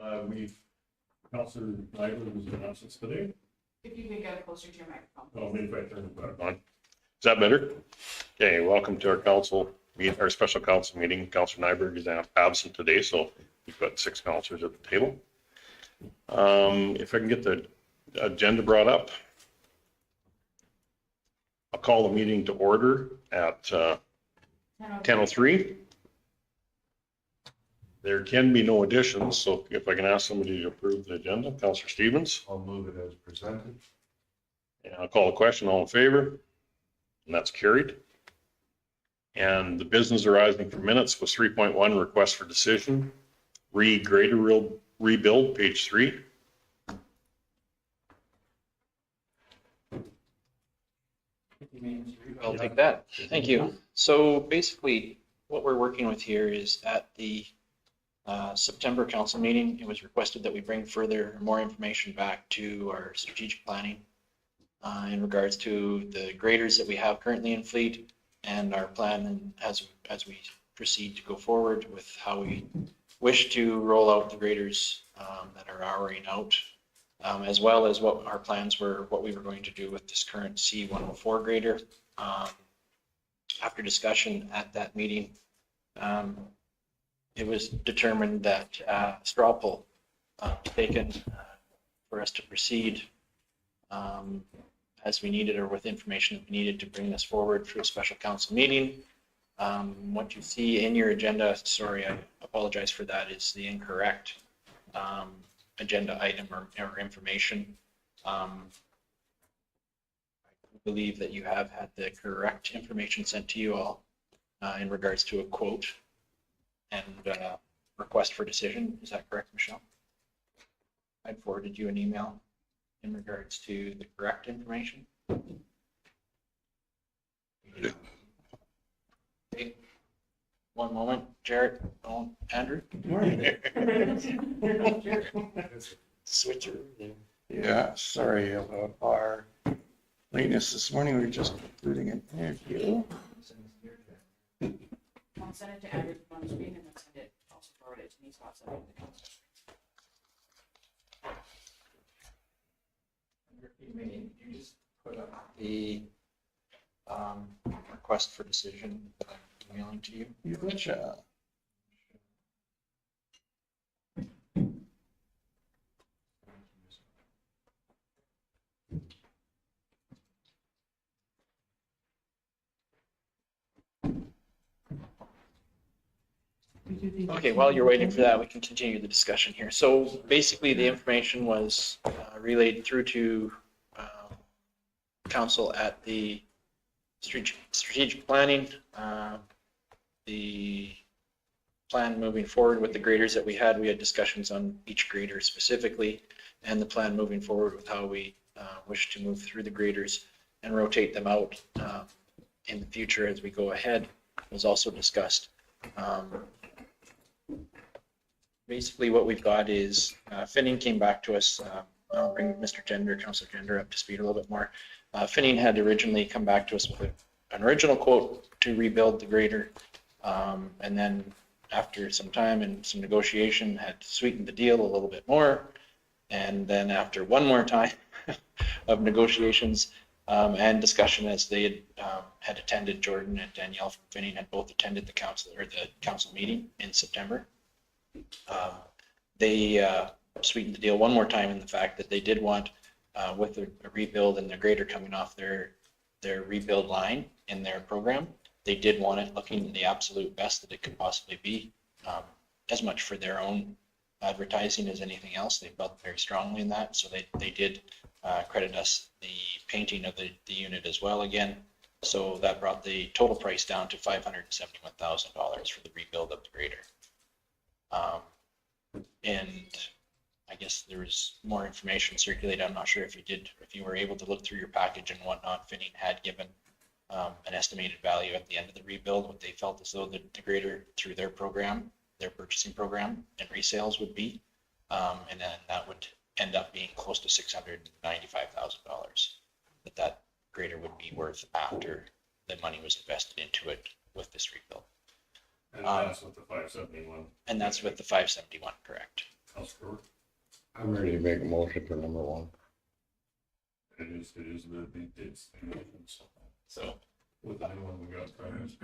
Councillor Nyberg was in absence today. If you could get closer to your microphone. Oh, maybe if I turn it back on. Is that better? Okay, welcome to our council meeting, our special council meeting. Councillor Nyberg is absent today, so we've got 6 councillors at the table. If I can get the agenda brought up, I'll call the meeting to order at 10:03. There can be no additions, so if I can ask somebody to approve the agenda, Councillor Stevens. I'll move it as presented. And I'll call the question, all in favor? And that's carried. And the business arising from minutes was 3.1, request for decision. Grader rebuild, page 3. I'll take that. Thank you. So basically, what we're working with here is at the September council meeting, it was requested that we bring more information back to our strategic planning in regards to the graders that we have currently in fleet and our plan as we proceed to go forward with how we wish to roll out the graders that are hourring out, as well as what our plans were, what we were going to do with this current C104 grader. After discussion at that meeting, it was determined that straw poll taken for us to proceed as we needed or with information that we needed to bring this forward for a special council meeting. What you see in your agenda, sorry, I apologize for that, is the incorrect agenda item or information. I believe that you have had the correct information sent to you all in regards to a quote and request for decision. Is that correct, Michelle? I forwarded you an email in regards to the correct information. Okay. One moment, Jared. Oh, Andrew. Switcher. Yeah, sorry about our lateness this morning. We were just including an interview. I'll send it to Andrew on the screen and then send it, also forward it to me, so I'll send it to the council. You just put up the request for decision that I'm emailing to you. You betcha. Okay, while you're waiting for that, we can continue the discussion here. So basically, the information was relayed through to council at the strategic planning. The plan moving forward with the graders that we had discussions on each grader specifically, and the plan moving forward with how we wish to move through the graders and rotate them out in the future as we go ahead was also discussed. Basically what we've got is Finning came back to us. I'll bring Mr. Councillor Gender up to speed a little bit more. Finning had originally come back to us with an original quote to rebuild the grader, and then after some time and some negotiation had sweetened the deal a little bit more, and then after one more time of negotiations and discussion, as they had attended, Jordan and Danielle from Finning had both attended the council meeting in September. They sweetened the deal one more time in the fact that they did want, with a rebuild and the grader coming off their rebuild line in their program, they did want it looking the absolute best that it could possibly be, as much for their own advertising as anything else. They felt very strongly in that, so they did credit us the painting of the unit as well again. So that brought the total price down to $571,000 for the rebuild of the grader. And I guess there was more information circulated. I'm not sure if you were able to look through your package and whatnot. Finning had given an estimated value at the end of the rebuild, what they felt as though the grader through their program, their purchasing program and resales would be. And then that would end up being close to $695,000 that grader would be worth after the money was invested into it with this rebuild. And that's with the 571. And that's with the 571, correct. I'm ready to make a motion for number one. It is it's, So with anyone we got plans.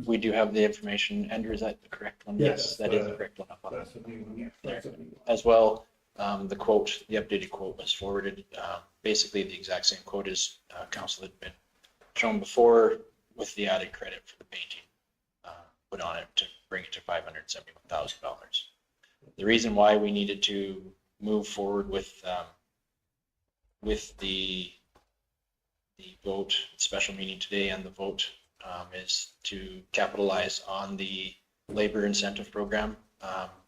we do have the information. Andrew, is that the correct one? Yes, that is the correct one up on That's the new one. there. As well, the quote, the updated quote was forwarded. Basically, the exact same quote as council had been shown before with the added credit for the painting put on it to bring it to $571,000. The reason why we needed to move forward with the vote, special meeting today and the vote is to capitalize on the labor incentive program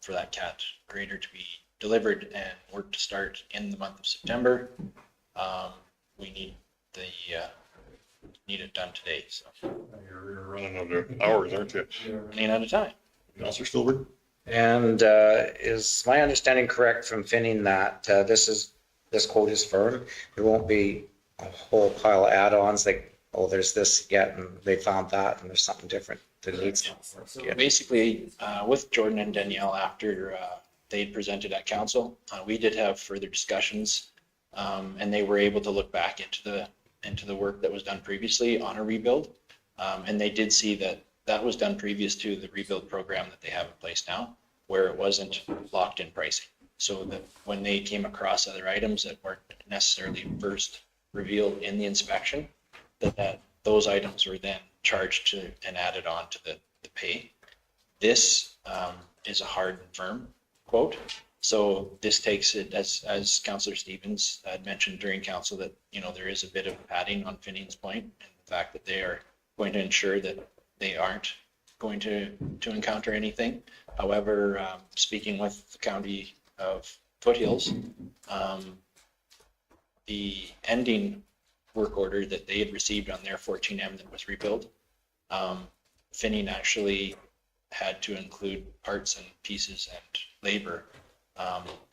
for that cat grader to be delivered and work to start in the month of September. We need need it done today, so You're running out of hours, aren't you? running out of time. Counselor Stillberg? And is my understanding correct from Finning that this quote is firm? There won't be a whole pile of add-ons like, oh, there's this yet and they found that and there's something different that needs. So basically, with Jordan and Danielle, after they presented at council, we did have further discussions, and they were able to look back into the work that was done previously on a rebuild, and they did see that that was done previous to the rebuild program that they have in place now, where it wasn't locked in pricing. So that when they came across other items that weren't necessarily first revealed in the inspection, that those items were then charged to and added on to the pay. This is a hard and firm quote. So this takes it, as Councillor Stevens had mentioned during council, that, you know, there is a bit of padding on Finning's point, and the fact that they are going to ensure that they aren't going to encounter anything. However, speaking with the county of Foothills, the ending work order that they had received on their 14M that was rebuilt, Finning actually had to include parts and pieces and labor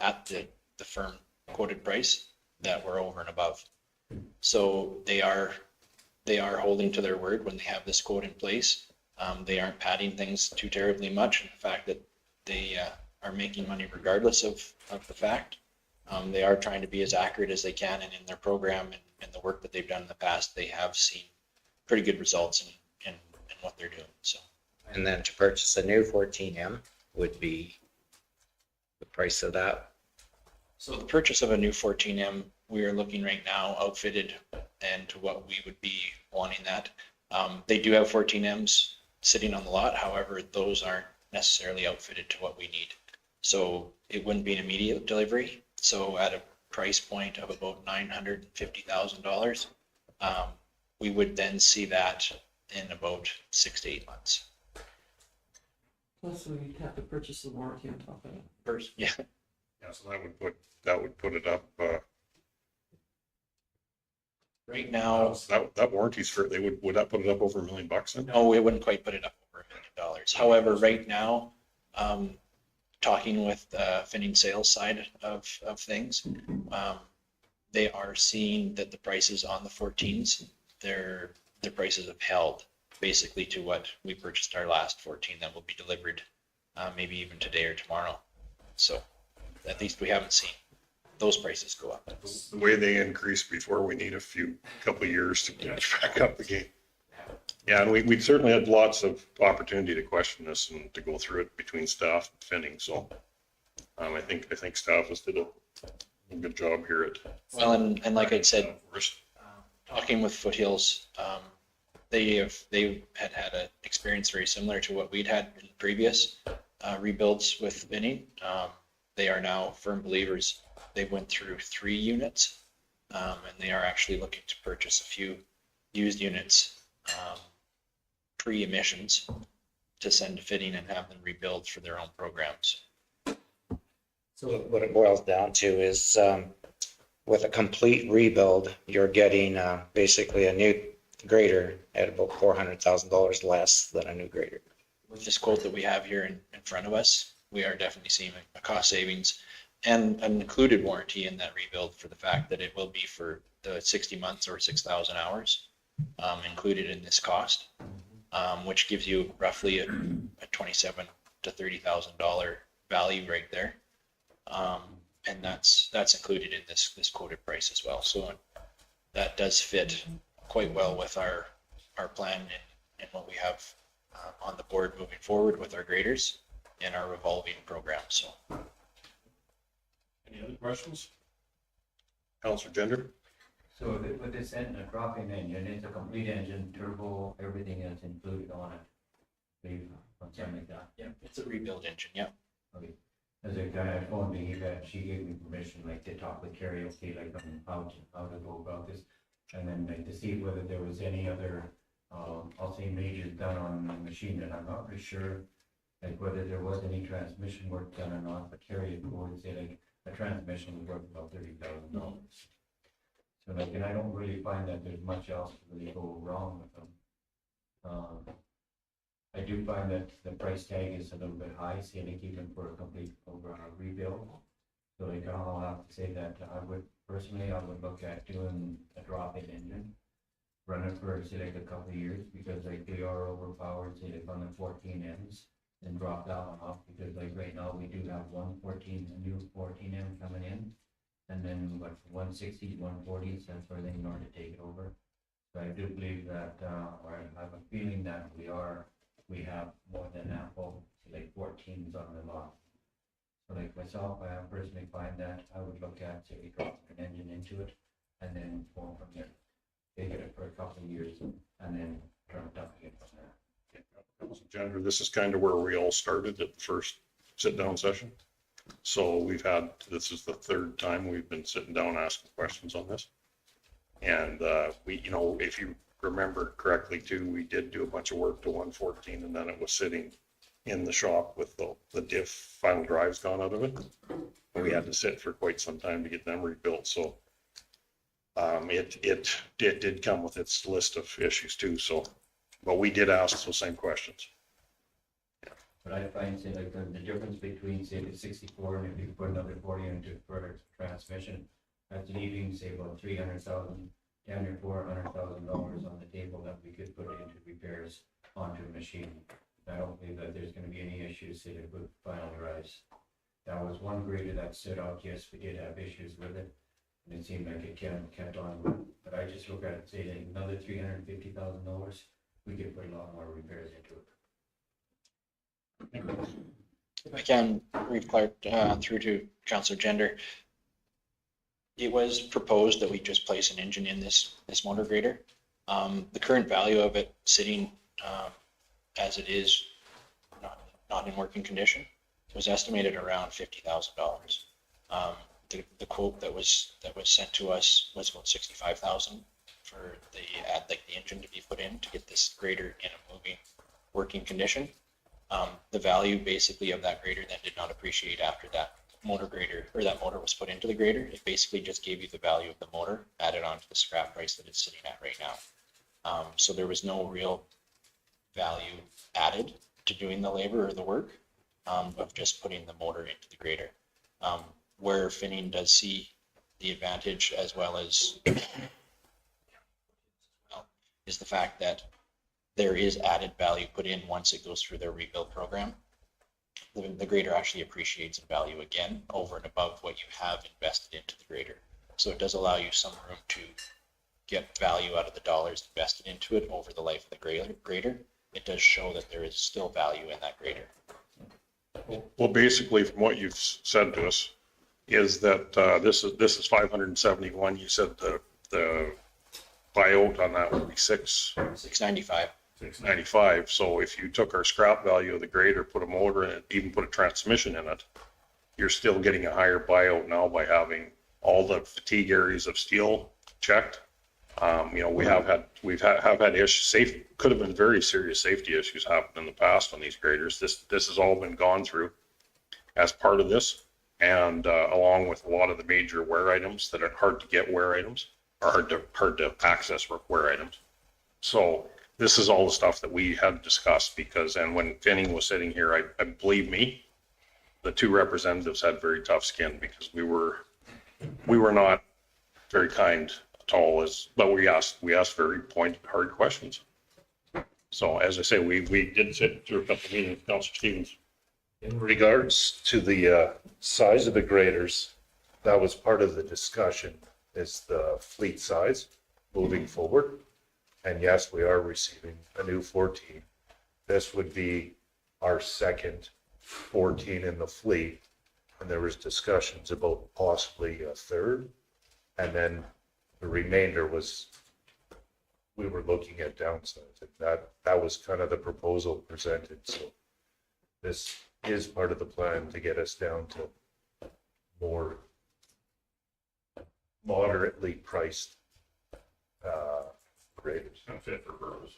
at the firm quoted price that were over and above. So they are holding to their word when they have this quote in place. They aren't padding things too terribly much. And the fact that they are making money regardless of the fact. They are trying to be as accurate as they can, and in their program and the work that they've done in the past, they have seen pretty good results in what they're doing. So. And then to purchase a new 14M would be the price of that. So the purchase of a new 14M, we are looking right now outfitted and to what we would be wanting that. They do have 14Ms sitting on the lot. However, those aren't necessarily outfitted to what we need. So it wouldn't be an immediate delivery. So at a price point of about $950,000, we would then see that in about 6 to 8 months. Plus, we'd have to purchase the warranty on top of it. First, yeah. Yeah, so that would put it up, Right now, that warranty's for, would that put it up over $1 million then? no, we wouldn't quite put it up over $1 million. However, right now, talking with the Finning sales side of things, they are seeing that the prices on the 14s, their prices have held basically to what we purchased our last 14 that will be delivered maybe even today or tomorrow. So at least we haven't seen those prices go up. The way they increased before, we need couple of years to catch back up again. Yeah, and we certainly had lots of opportunity to question this and to go through it between staff and Finning. So I think staff has did a good job here at. Well, and like I said, talking with Foothills, they had an experience very similar to what we'd had in previous rebuilds with Finning. They are now firm believers. They went through 3 units, and they are actually looking to purchase a few used units pre-emissions to send to Finning and have them rebuild for their own programs. So what it boils down to is with a complete rebuild, you're getting basically a new grader at about $400,000 less than a new grader. With this quote that we have here in front of us, we are definitely seeing a cost savings and an included warranty in that rebuild for the fact that it will be for the 60 months or 6,000 hours included in this cost, which gives you roughly a $27,000 to $30,000 value right there. And that's included in this quoted price as well. So that does fit quite well with our plan and what we have on the board moving forward with our graders and our revolving program. So Any other questions? Counselor Gender? So with this drop-in engine, it's a complete engine, turbo, everything is included on it. Leave on something like that. yeah, it's a rebuild engine. Yeah. Okay. As a guy at phone, she gave me permission, like, to talk with Carrie, okay, like, on how to go about this. And then like to see whether there was any other, I'll say majors done on the machine, and I'm not really sure. Like whether there was any transmission work done or not, but Carrie had would say like a transmission was worth about $30,000. So like, and I don't really find that there's much else to really go wrong with them. I do find that the price tag is a little bit high, say like even for a complete rebuild. So like I'll have to say that I would look at doing a drop-in engine, run it for say like a couple of years, because like they are overpowered, say like on the 14Ms, and drop that one off, because like right now we do have a new 14M coming in. And then what, 160, 140, so that's where they in order to take it over. So I do believe that, or I have a feeling that we have more than ample, like 14s on the lot. So like myself, I personally find that I would look at, say, we drop an engine into it and then go from there. Take it for a couple of years and then turn it up again from there. Counselor Gender, this is kind of where we all started at the first sit-down session. So this is the third time we've been sitting down asking questions on this. And we, if you remember correctly too, we did do a bunch of work to 114, and then it was sitting in the shop with the diff final drives gone out of it. And we had to sit for quite some time to get them rebuilt. So it did come with its list of issues too. So, but we did ask those same questions. But I find, say, like the difference between, say, the 64 and if you put another 40 into for transmission, that's leaving, say, about 300,000, down to $400,000 on the table that we could put into repairs onto a machine. I don't believe that there's going to be any issues, say, with final drives. That was one grader that stood out. Yes, we did have issues with it, and it seemed like it kept on. But I just look at it, say, like another $350,000, we could put a lot more repairs into it. If I can read Clark through to Councillor Gender. It was proposed that we just place an engine in this motor grader. The current value of it sitting as it is, not in working condition, was estimated around $50,000. The quote that was sent to us was about $65,000 for the engine to be put in to get this grader in a moving working condition. The value basically of that grader then did not appreciate after that motor was put into the grader. It basically just gave you the value of the motor added on to the scrap price that it's sitting at right now. So there was no real value added to doing the labor or the work of just putting the motor into the grader. Where Finning does see the advantage as well as is the fact that there is added value put in once it goes through their rebuild program. The grader actually appreciates in value again over and above what you have invested into the grader. So it does allow you some room to get value out of the dollars invested into it over the life of the grader. It does show that there is still value in that grader. Well, basically, from what you've said to us, is that this is 571. You said the buyout on that would be $695. $695. So if you took our scrap value of the grader, put a motor in it, even put a transmission in it, you're still getting a higher buyout now by having all the fatigue areas of steel checked. We've had issues. Could have been very serious safety issues happen in the past on these graders. This has all been gone through as part of this, and along with a lot of the major wear items that are hard to get wear items, or hard to access wear items. So this is all the stuff that we had discussed and when Finning was sitting here, I believe me, the two representatives had very tough skin because we were not very kind at all, but we asked very pointed, hard questions. So as I say, we did sit through a couple of meetings, Councillor Stevens. In regards to the size of the graders, that was part of the discussion, is the fleet size moving forward. And yes, we are receiving a new 14. This would be our second 14 in the fleet. And there was discussions about possibly a third. And then the remainder was, we were looking at downsizing. That was kind of the proposal presented. So this is part of the plan to get us down to more moderately priced graders. Not fit for purpose.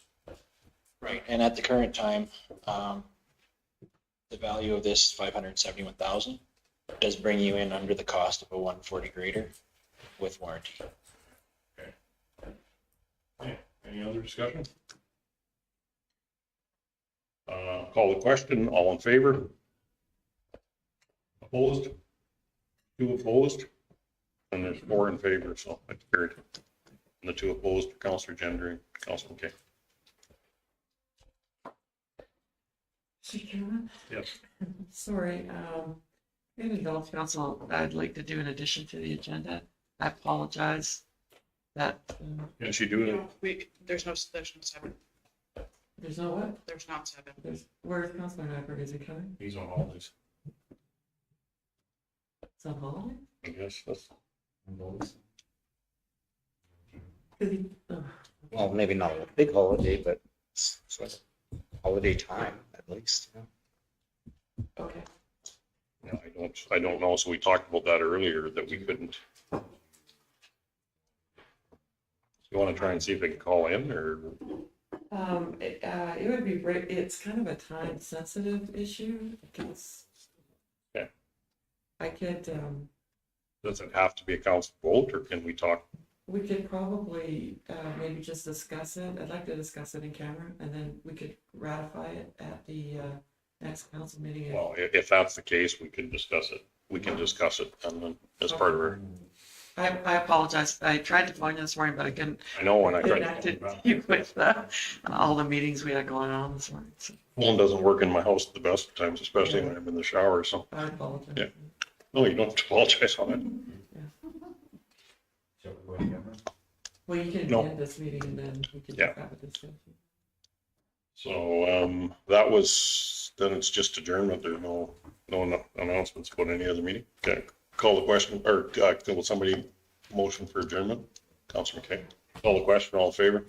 Right, and at the current time, the value of this 571,000 does bring you in under the cost of a 140 grader with warranty. Okay, any other discussion? Call the question, all in favor? Opposed? 2 opposed? And there's 4 in favor, so that's carried. And the 2 opposed, Councillor Gender and Councillor McKay. Mr. Chairman, Yes. sorry, in adult council, I'd like to do an addition to the agenda. I apologize that, Can she do it? There's no 7. there's no what? There's not 7. Where's Councilor Nyberg? Is he coming? He's on holidays, It's on holiday? I guess. That's, Is he- oh, Well, maybe not a big holiday, but it's like holiday time at least. Yeah. okay. no, I don't know. So we talked about that earlier, that we couldn't. You want to try and see if they can call in, or? It would be great, it's kind of a time sensitive issue because. Okay. I could, Does it have to be a council vote, or can we talk? we could probably, maybe just discuss it. I'd like to discuss it in camera and then we could ratify it at the, next council meeting. Well, if that's the case, we can discuss it. We can discuss it and then as part of our, I apologize. I tried to phone you this morning, but I couldn't I know when I tried. connect it to you with all the meetings we had going on this morning. So Phone doesn't work in my house at the best of times, especially when I'm in the shower, so. I apologize. Yeah. No, you don't have to apologize on it. So we're going to- Well, you can No. end this meeting and then we can Yeah. have a discussion. So, that was, then it's just adjournment. There's no announcements about any other meeting. Okay, call the question, or, will somebody motion for adjournment? Councilor McKay, call the question, all in favor?